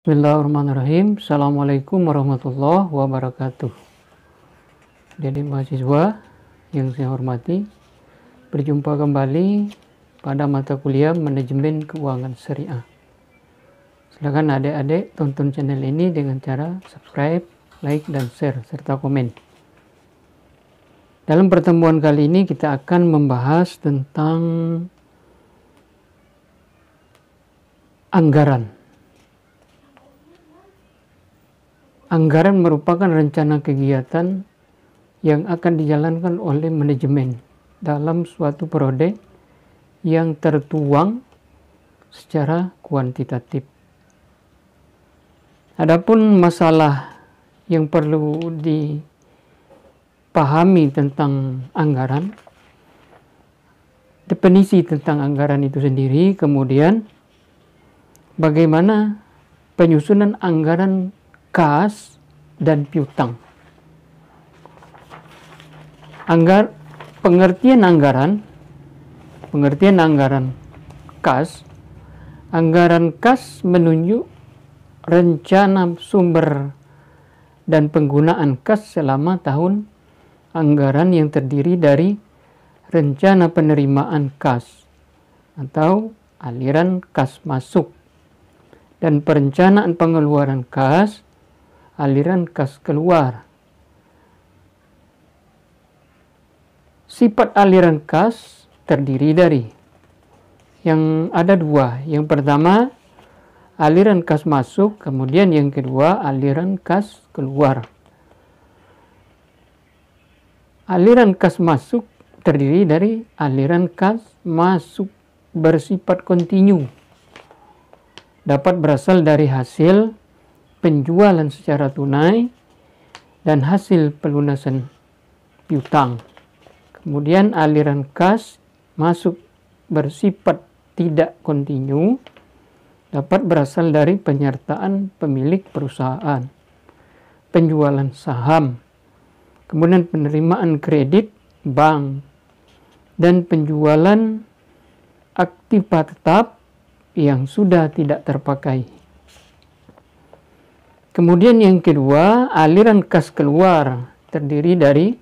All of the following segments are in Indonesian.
Bismillahirrahmanirrahim. Assalamualaikum warahmatullahi wabarakatuh. Jadi mahasiswa yang saya hormati, berjumpa kembali pada mata kuliah Manajemen Keuangan Syariah. Silakan adik-adik tonton channel ini dengan cara subscribe, like, dan share, serta komen. Dalam pertemuan kali ini kita akan membahas tentang anggaran. Anggaran merupakan rencana kegiatan yang akan dijalankan oleh manajemen dalam suatu proyek yang tertuang secara kuantitatif. Adapun masalah yang perlu dipahami tentang anggaran, definisi tentang anggaran itu sendiri, kemudian bagaimana penyusunan anggaran kas dan piutang. Pengertian anggaran kas. Anggaran kas menunjuk rencana sumber dan penggunaan kas selama tahun anggaran yang terdiri dari rencana penerimaan kas atau aliran kas masuk dan perencanaan pengeluaran kas, aliran kas keluar. Sifat aliran kas terdiri dari yang ada dua. Yang pertama, aliran kas masuk, kemudian yang kedua, aliran kas keluar. Aliran kas masuk terdiri dari aliran kas masuk bersifat kontinu. Dapat berasal dari hasil penjualan secara tunai dan hasil pelunasan piutang. Kemudian aliran kas masuk bersifat tidak kontinu dapat berasal dari penyertaan pemilik perusahaan, penjualan saham, kemudian penerimaan kredit bank, dan penjualan aktiva tetap yang sudah tidak terpakai. Kemudian yang kedua, aliran kas keluar terdiri dari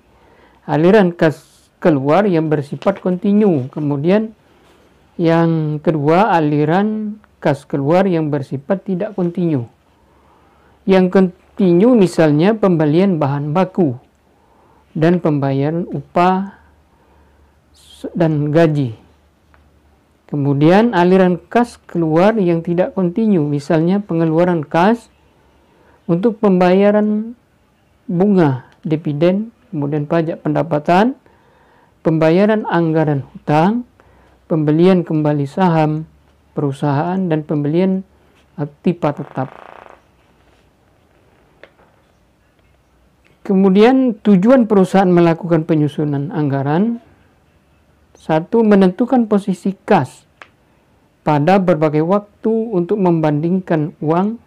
aliran kas keluar yang bersifat kontinu. Kemudian yang kedua, aliran kas keluar yang bersifat tidak kontinu. Yang kontinu misalnya pembelian bahan baku dan pembayaran upah dan gaji. Kemudian aliran kas keluar yang tidak kontinu, misalnya pengeluaran kas untuk pembayaran bunga, dividen, kemudian pajak pendapatan, pembayaran anggaran hutang, pembelian kembali saham perusahaan, dan pembelian aktiva tetap. Kemudian tujuan perusahaan melakukan penyusunan anggaran: satu, menentukan posisi kas pada berbagai waktu untuk membandingkan uang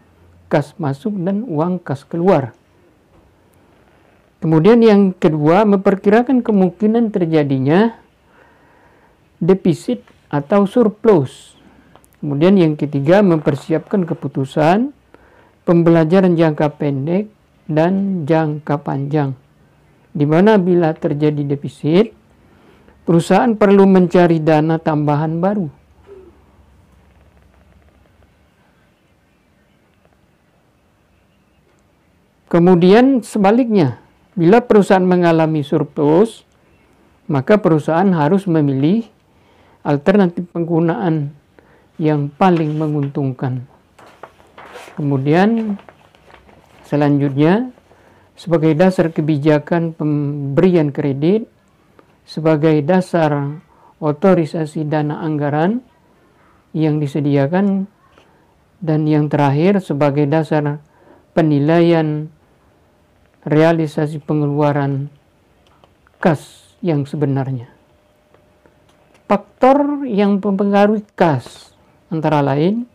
kas masuk dan uang kas keluar. Kemudian yang kedua, memperkirakan kemungkinan terjadinya defisit atau surplus. Kemudian yang ketiga, mempersiapkan keputusan pembelajaran jangka pendek dan jangka panjang, di mana bila terjadi defisit, perusahaan perlu mencari dana tambahan baru. Kemudian sebaliknya, bila perusahaan mengalami surplus, maka perusahaan harus memilih alternatif penggunaan yang paling menguntungkan. Kemudian selanjutnya, sebagai dasar kebijakan pemberian kredit, sebagai dasar otorisasi dana anggaran yang disediakan, dan yang terakhir sebagai dasar penilaian realisasi pengeluaran kas yang sebenarnya. Faktor yang mempengaruhi kas antara lain,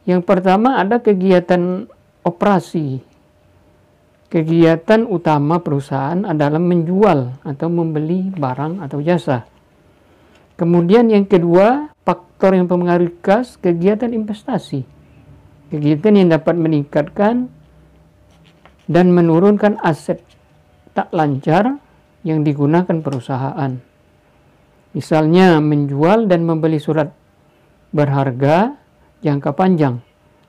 yang pertama ada kegiatan operasi. Kegiatan utama perusahaan adalah menjual atau membeli barang atau jasa. Kemudian yang kedua, faktor yang mempengaruhi kas, kegiatan investasi. Kegiatan yang dapat meningkatkan dan menurunkan aset tak lancar yang digunakan perusahaan. Misalnya menjual dan membeli surat berharga jangka panjang,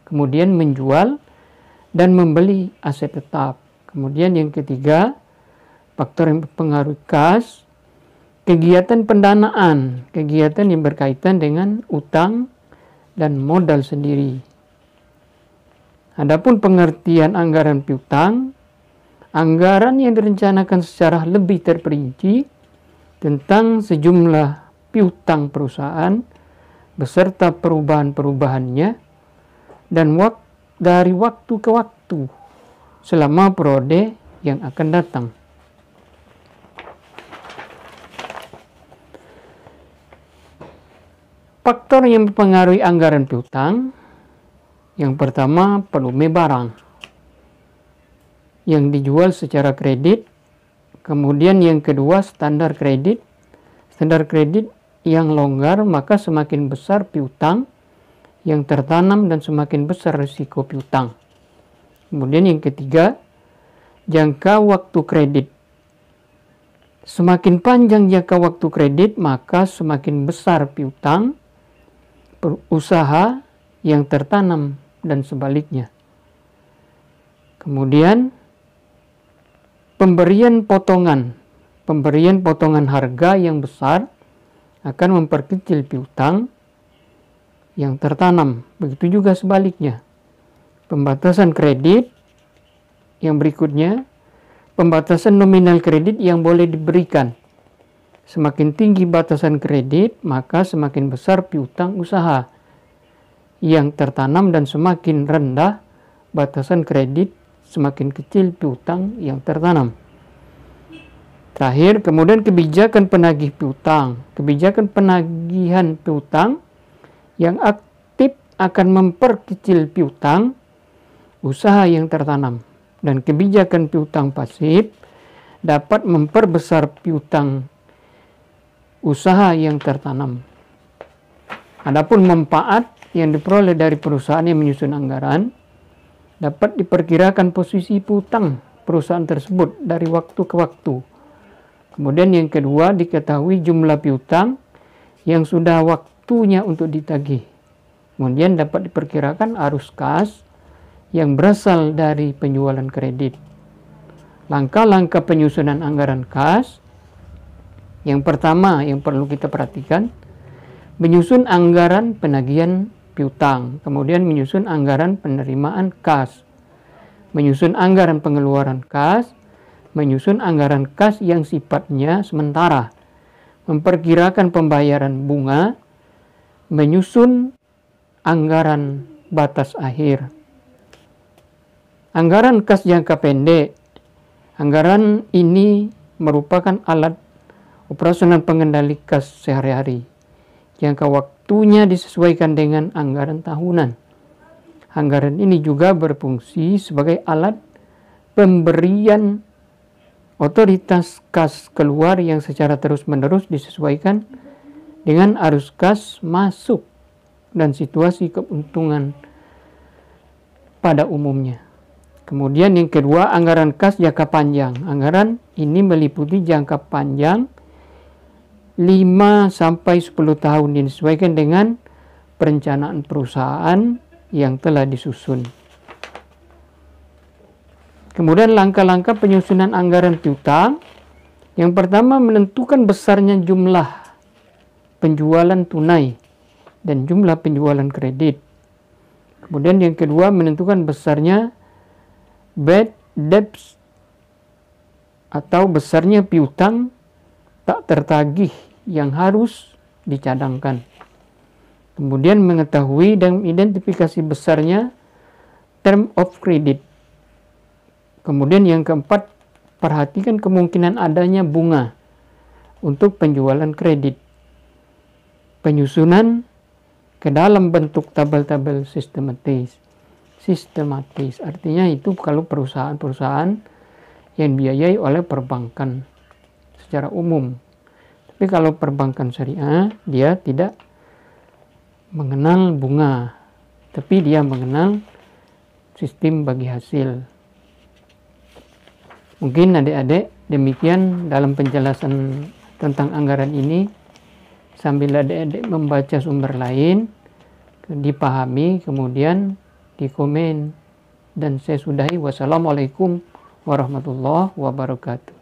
kemudian menjual dan membeli aset tetap. Kemudian yang ketiga, faktor yang mempengaruhi kas, kegiatan pendanaan, kegiatan yang berkaitan dengan utang dan modal sendiri. Adapun pengertian anggaran piutang, anggaran yang direncanakan secara lebih terperinci tentang sejumlah piutang perusahaan beserta perubahan-perubahannya dan dari waktu ke waktu selama periode yang akan datang. Faktor yang mempengaruhi anggaran piutang, yang pertama volume barang yang dijual secara kredit, kemudian yang kedua standar kredit. Standar kredit yang longgar maka semakin besar piutang yang tertanam dan semakin besar risiko piutang. Kemudian yang ketiga, jangka waktu kredit. Semakin panjang jangka waktu kredit maka semakin besar piutang usaha yang tertanam dan sebaliknya. Kemudian pemberian potongan harga yang besar akan memperkecil piutang yang tertanam. Begitu juga sebaliknya. Pembatasan kredit yang berikutnya, pembatasan nominal kredit yang boleh diberikan. Semakin tinggi batasan kredit, maka semakin besar piutang usaha yang tertanam dan semakin rendah batasan kredit, semakin kecil piutang yang tertanam. Terakhir, kemudian kebijakan penagih piutang. Kebijakan penagihan piutang yang aktif akan memperkecil piutang usaha yang tertanam. Dan kebijakan piutang pasif dapat memperbesar piutang usaha yang tertanam. Adapun manfaat yang diperoleh dari perusahaan yang menyusun anggaran dapat diperkirakan posisi piutang perusahaan tersebut dari waktu ke waktu. Kemudian yang kedua, diketahui jumlah piutang yang sudah waktunya untuk ditagih. Kemudian dapat diperkirakan arus kas yang berasal dari penjualan kredit. Langkah-langkah penyusunan anggaran kas. Yang pertama yang perlu kita perhatikan, menyusun anggaran penagihan piutang, kemudian menyusun anggaran penerimaan kas, menyusun anggaran pengeluaran kas, menyusun anggaran kas yang sifatnya sementara, memperkirakan pembayaran bunga, menyusun anggaran batas akhir. Anggaran kas jangka pendek. Anggaran ini merupakan alat operasional pengendali kas sehari-hari. Jangka waktunya disesuaikan dengan anggaran tahunan. Anggaran ini juga berfungsi sebagai alat pemberian otoritas kas keluar yang secara terus-menerus disesuaikan dengan arus kas masuk dan situasi keuntungan pada umumnya. Kemudian yang kedua, anggaran kas jangka panjang. Anggaran ini meliputi jangka panjang 5-10 tahun yang disesuaikan dengan perencanaan perusahaan yang telah disusun. Kemudian langkah-langkah penyusunan anggaran piutang. Yang pertama, menentukan besarnya jumlah penjualan tunai dan jumlah penjualan kredit. Kemudian yang kedua, menentukan besarnya bad debts atau besarnya piutang tak tertagih yang harus dicadangkan. Kemudian mengetahui dan identifikasi besarnya term of credit. Kemudian yang keempat, perhatikan kemungkinan adanya bunga untuk penjualan kredit. Penyusunan ke dalam bentuk tabel-tabel sistematis. Artinya itu kalau perusahaan-perusahaan yang dibiayai oleh perbankan secara umum. Tapi kalau perbankan syariah, dia tidak mengenal bunga, tapi dia mengenal sistem bagi hasil. Mungkin adik-adik demikian dalam penjelasan tentang anggaran ini, sambil adik-adik membaca sumber lain, dipahami, kemudian dikomen. Dan saya sudahi. Wassalamualaikum warahmatullahi wabarakatuh.